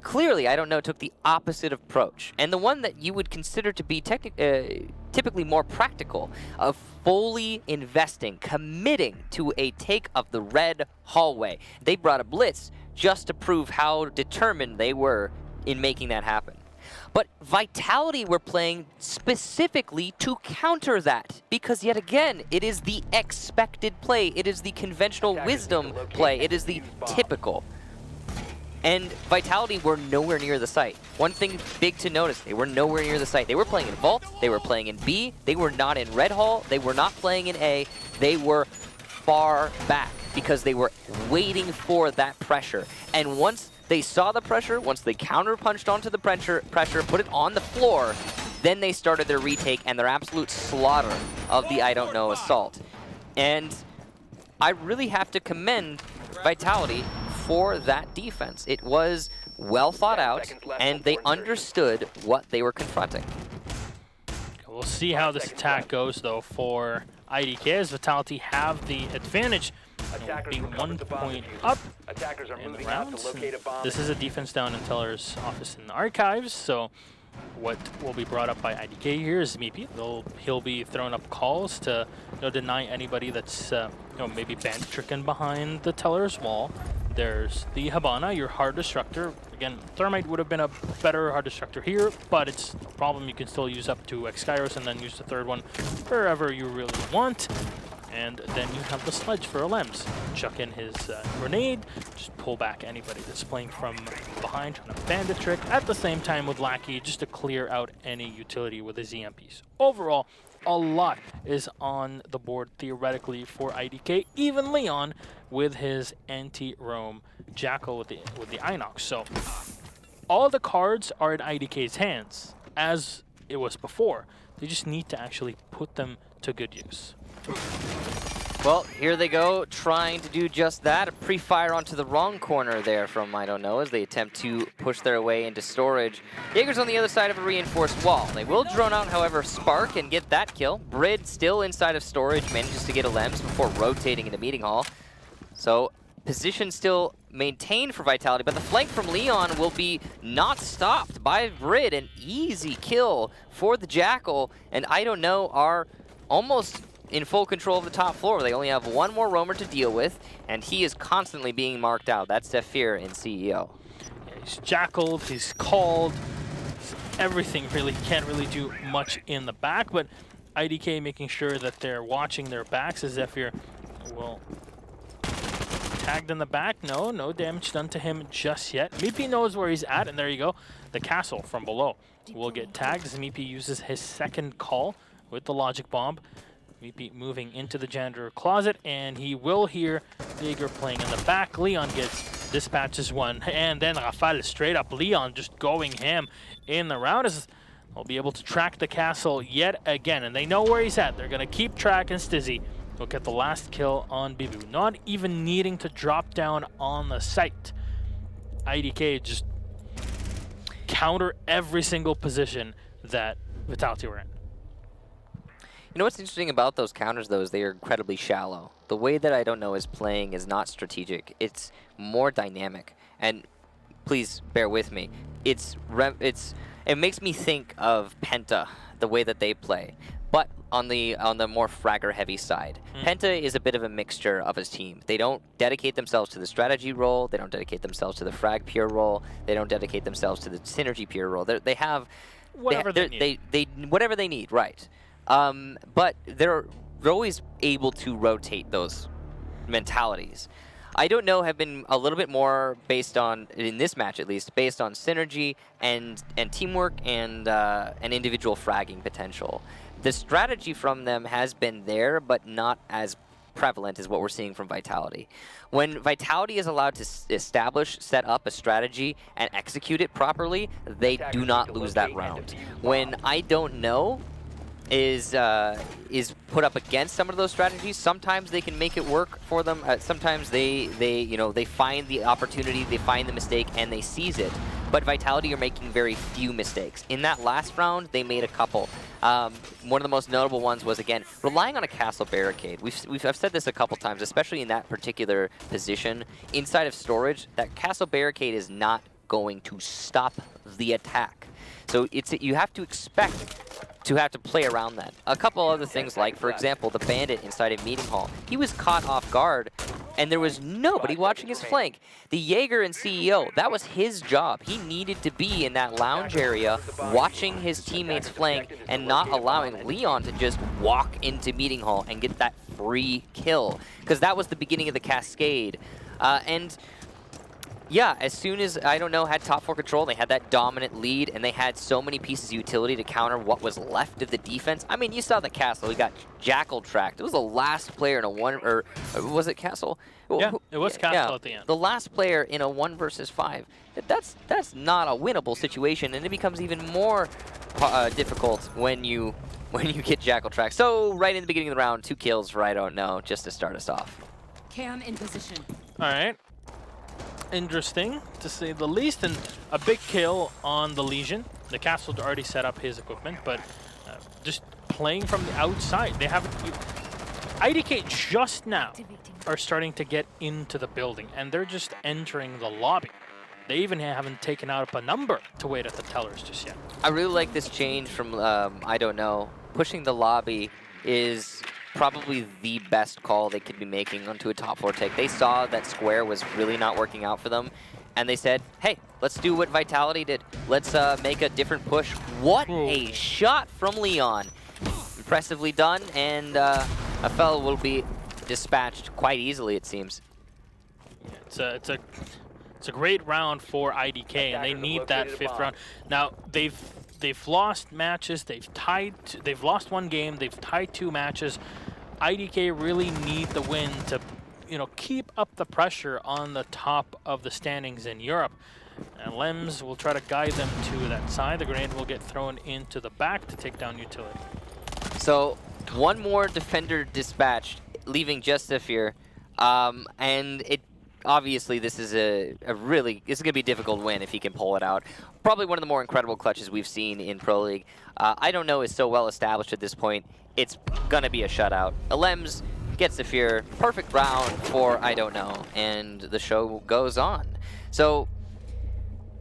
clearly, I don't know, took the opposite approach. And the one that you would consider to be typically more practical, of fully investing, committing to a take of the red hallway. They brought a blitz just to prove how determined they were in making that happen. But Vitality were playing specifically to counter that, because yet again, it is the expected play, it is the conventional wisdom play, it is the typical. And Vitality were nowhere near the site. One thing big to notice, they were nowhere near the site. They were playing in Vault, they were playing in B, they were not in Red Hall, they were not playing in A, they were far back because they were waiting for that pressure. And once they saw the pressure, once they counter-punched onto the pressure, put it on the floor, then they started their retake and their absolute slaughter of the I don't know assault. And I really have to commend Vitality for that defense. It was well thought out, and they understood what they were confronting. We'll see how this attack goes, though, for IDK, as Vitality have the advantage. Being 1 point up in the rounds. This is a defense down in Teller's office in the archives, so what will be brought up by IDK here is Meepy. He'll be throwing up calls to deny anybody that's maybe bandit tricking behind the Teller's wall. There's the Habana, your hard destructor. Again, Thermite would have been a better hard destructor here, but it's a problem you can still use up to X-Skyros and then use the third one wherever you really want. And then you have the Sledge for Alems. Chuck in his grenade, just pull back anybody that's playing from behind, trying to bandit trick. At the same time with Lackey, just to clear out any utility with his EMPs. Overall, a lot is on the board theoretically for IDK. Even Leon with his anti-roam Jackal with the Inox. So all the cards are in IDK's hands, as it was before. They just need to actually put them to good use. Well, here they go, trying to do just that. A pre-fire onto the wrong corner there from I don't know as they attempt to push their way into storage. Jaeger's on the other side of a reinforced wall. They will drone out, however, Spark and get that kill. Brid still inside of storage, manages to get a Lems before rotating into meeting hall. So position still maintained for Vitality, but the flank from Leon will be not stopped by Brid. An easy kill for the Jackal, and I don't know are almost in full control of the top floor. They only have one more roamer to deal with, and he is constantly being marked out. That's Zephyr in CEO. Yeah, he's jackaled, he's called, everything really. Can't really do much in the back, but IDK making sure that they're watching their backs as Zephyr will tagged in the back. No damage done to him just yet. Meepy knows where he's at, and there you go. The castle from below will get tagged as Meepy uses his second call with the logic bomb. Meepy moving into the janitor closet, and he will hear Jaeger playing in the back. Leon dispatches one, and then Rafael straight up. Leon just going ham in the round as they'll be able to track the castle yet again, and they know where he's at. They're going to keep tracking Stizzy. He'll get the last kill on Bibu, not even needing to drop down on the site. IDK just counter every single position that Vitality were in. You know what's interesting about those counters, though, is they are incredibly shallow. The way that I don't know is playing is not strategic. It's more dynamic. And please bear with me. It makes me think of Penta, the way that they play, but on the more fragger-heavy side. Penta is a bit of a mixture of his team. They don't dedicate themselves to the strategy role. They don't dedicate themselves to the frag pure role. They don't dedicate themselves to the synergy pure role. They have Whatever they need. whatever they need, right? But they're always able to rotate those mentalities. I don't know, have been a little bit more based on, in this match at least, based on synergy and teamwork and individual fragging potential. The strategy from them has been there, but not as prevalent as what we're seeing from Vitality. When Vitality is allowed to establish, set up a strategy, and execute it properly, they do not lose that round. When I don't know is put up against some of those strategies, sometimes they can make it work for them. Sometimes they find the opportunity, they find the mistake, and they seize it. But Vitality are making very few mistakes. In that last round, they made a couple. One of the most notable ones was, again, relying on a castle barricade. I've said this a couple times, especially in that particular position. Inside of storage, that castle barricade is not going to stop the attack. So you have to expect to have to play around that. A couple other things, like, for example, the bandit inside a meeting hall. He was caught off guard, and there was nobody watching his flank. The Jaeger and CEO, that was his job. He needed to be in that lounge area, watching his teammates flank, and not allowing Leon to just walk into meeting hall and get that free kill, because that was the beginning of the cascade. And yeah, as soon as, I don't know, had top 4 control, they had that dominant lead, and they had so many pieces of utility to counter what was left of the defense. I mean, you saw the castle. We got Jackal tracked. It was the last player in a one, or was it Castle? Yeah, it was Castle at the end. The last player in a 1 versus 5. That's not a winnable situation, and it becomes even more difficult when you get Jackal tracked. So right in the beginning of the round, 2 kills for I don't know, just to start us off. Cam in position. All right. Interesting, to say the least, and a big kill on the Legion. The castle had already set up his equipment, but just playing from the outside. They haven't... IDK just now are starting to get into the building, and they're just entering the lobby. They even haven't taken out a number to wait at the tellers just yet. I really like this change from, I don't know, pushing the lobby is probably the best call they could be making onto a top 4 take. They saw that Square was really not working out for them, and they said, hey, let's do what Vitality did. Let's make a different push. What a shot from Leon. Impressively done, and a fellow will be dispatched quite easily, it seems. It's a great round for IDK, and they need that 5th round. Now, they've lost matches, they've lost 1 game, they've tied 2 matches. IDK really need the win to, keep up the pressure on the top of the standings in Europe. And Lems will try to guide them to that side. The grenade will get thrown into the back to take down utility. So 1 more defender dispatched, leaving just Zephyr. And obviously this is it's going to be a difficult win if he can pull it out. Probably one of the more incredible clutches we've seen in Pro League. I don't know is so well established at this point. It's going to be a shutout. Alems gets Zephyr. Perfect round for I don't know. And the show goes on. So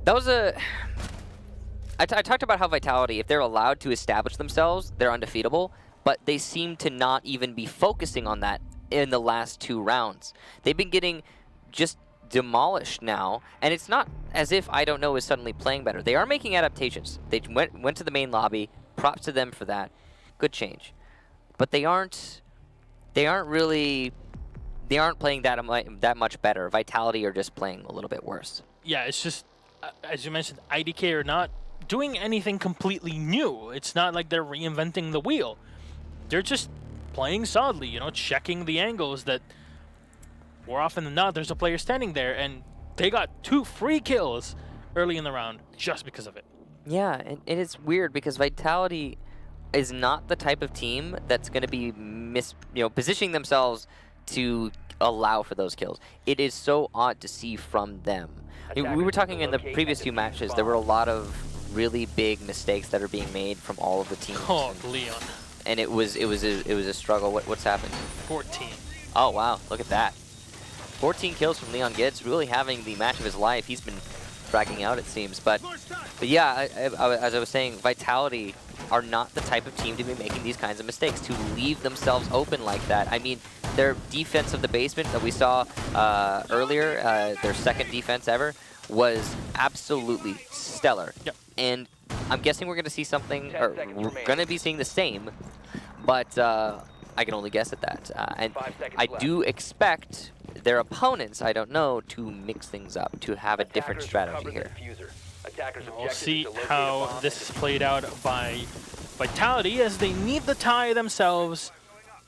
that was I talked about how Vitality, if they're allowed to establish themselves, they're undefeatable. But they seem to not even be focusing on that in the last 2 rounds. They've been getting just demolished now, and it's not as if I don't know is suddenly playing better. They are making adaptations. They went to the main lobby. Props to them for that. Good change. But they they aren't playing that much better. Vitality are just playing a little bit worse. Yeah, it's just, as you mentioned, IDK are not doing anything completely new. It's not like they're reinventing the wheel. They're just playing solidly, you know, checking the angles that more often than not, there's a player standing there, and they got 2 free kills early in the round just because of it. Yeah, and it's weird because Vitality is not the type of team that's going to be positioning themselves to allow for those kills. It is so odd to see from them. I mean, we were talking in the previous few matches, there were a lot of really big mistakes that are being made from all of the teams. Oh, Leon. And it was a struggle. What's happened? 14. Oh wow, look at that. 14 kills from Leon Gids, really having the match of his life. He's been fragging out, it seems. But yeah, as I was saying, Vitality are not the type of team to be making these kinds of mistakes, to leave themselves open like that. I mean, their defense of the basement that we saw earlier, their second defense ever, was absolutely stellar. Yep. And I'm guessing we're going to see something, or we're going to be seeing the same, but I can only guess at that. And I do expect their opponents, I don't know, to mix things up, to have a different strategy here. We'll see how this is played out by Vitality, as they need the tie themselves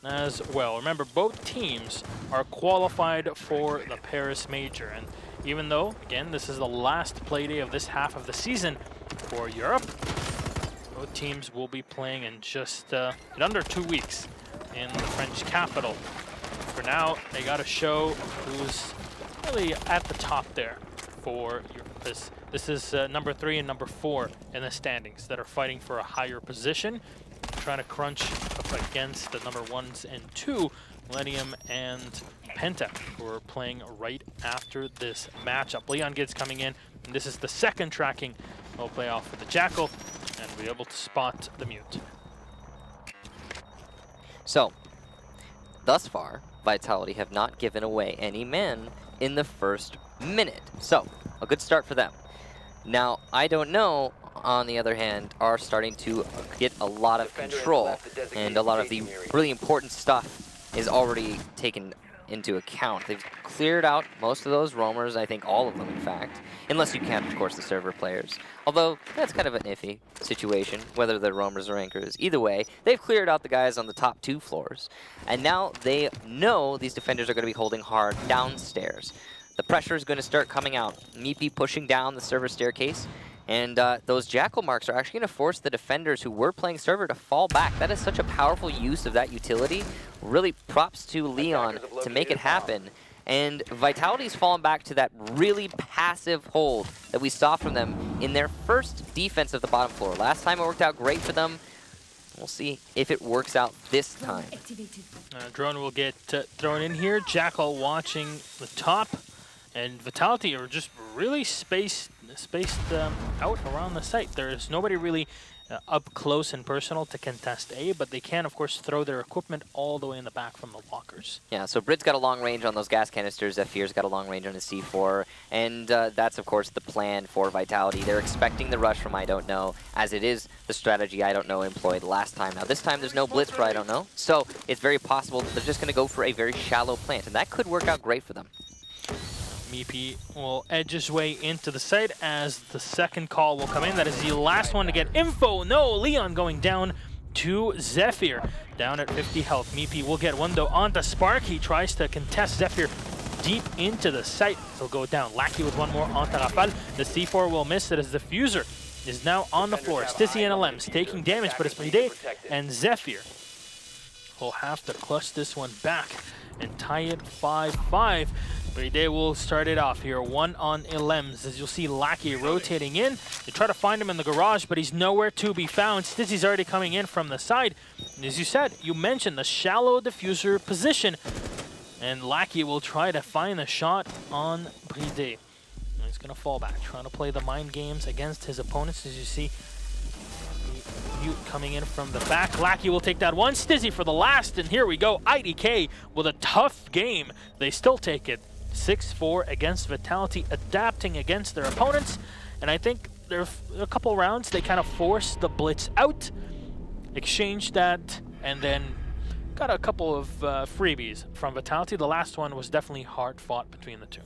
as well. Remember, both teams are qualified for the Paris Major, and even though, again, this is the last play day of this half of the season for Europe, both teams will be playing in just in under 2 weeks in the French capital. For now, they got to show who's really at the top there for Europe. This is number 3 and number 4 in the standings that are fighting for a higher position, trying to crunch up against the number 1s and 2, Millennium and Penta, who are playing right after this matchup. Leon Gids coming in, and this is the second tracking. We'll play off for the Jackal and be able to spot the Mute. So, thus far, Vitality have not given away any men in the first minute. So, a good start for them. Now, I don't know, on the other hand, are starting to get a lot of control, and a lot of the really important stuff is already taken into account. They've cleared out most of those roamers, I think all of them in fact, unless you count, of course, the server players. Although, that's kind of an iffy situation, whether they're roamers or anchors. Either way, they've cleared out the guys on the top 2 floors, and now they know these defenders are going to be holding hard downstairs. The pressure is going to start coming out. Meepy pushing down the server staircase, and those Jackal marks are actually going to force the defenders who were playing server to fall back. That is such a powerful use of that utility. Really props to Leon to make it happen. And Vitality's fallen back to that really passive hold that we saw from them in their first defense of the bottom floor. Last time it worked out great for them. We'll see if it works out this time. Drone will get thrown in here. Jackal watching the top. And Vitality are just really spaced out around the site. There's nobody really up close and personal to contest A, but they can, of course, throw their equipment all the way in the back from the lockers. Yeah, so Brit's got a long range on those gas canisters. Zephyr's got a long range on his C4. And that's, of course, the plan for Vitality. They're expecting the rush from I Don't Know, as it is the strategy I Don't Know employed last time. Now, this time there's no blitz for I Don't Know, so it's very possible that they're just going to go for a very shallow plant, and that could work out great for them. Meepy will edge his way into the site as the second call will come in. That is the last one to get info. No, Leon going down to Zephyr. Down at 50 health. Meepy will get one though onto Spark. He tries to contest Zephyr deep into the site. He'll go down. Lackey with one more onto Rafal. The C4 will miss it as the Fuser is now on the floor. Stissy and LM's taking damage, but it's Bride and Zephyr will have to clutch this one back and tie it 5-5. Bride will start it off here, 1 on Elems. As you'll see, Lackey rotating in. They try to find him in the garage, but he's nowhere to be found. Stissy's already coming in from the side. And as you said, you mentioned the shallow diffuser position. And Lackey will try to find the shot on Bride. He's going to fall back, trying to play the mind games against his opponents. As you see, Mute coming in from the back. Lackey will take that one. Stizzy for the last, and here we go. IDK with a tough game. They still take it. 6-4 against Vitality, adapting against their opponents. And I think there are a couple rounds they kind of forced the blitz out, exchanged that, and then got a couple of freebies from Vitality. The last one was definitely hard fought between the two.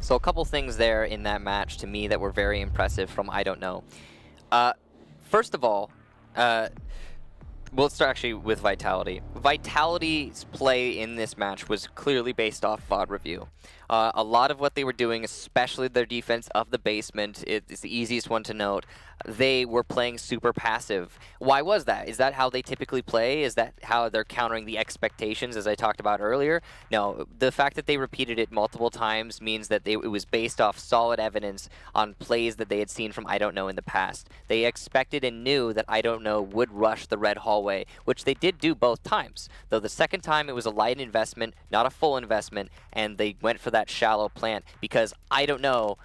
So a couple things there in that match to me that were very impressive from I Don't Know. First of all, we'll start actually with Vitality. Vitality's play in this match was clearly based off VOD review. A lot of what they were doing, especially their defense of the basement, it's the easiest one to note. They were playing super passive. Why was that? Is that how they typically play? Is that how they're countering the expectations, as I talked about earlier? No, the fact that they repeated it multiple times means that it was based off solid evidence on plays that they had seen from I Don't Know in the past. They expected and knew that I Don't Know would rush the red hallway, which they did do both times. Though the second time it was a light investment, not a full investment, and they went for that shallow plant because I Don't Know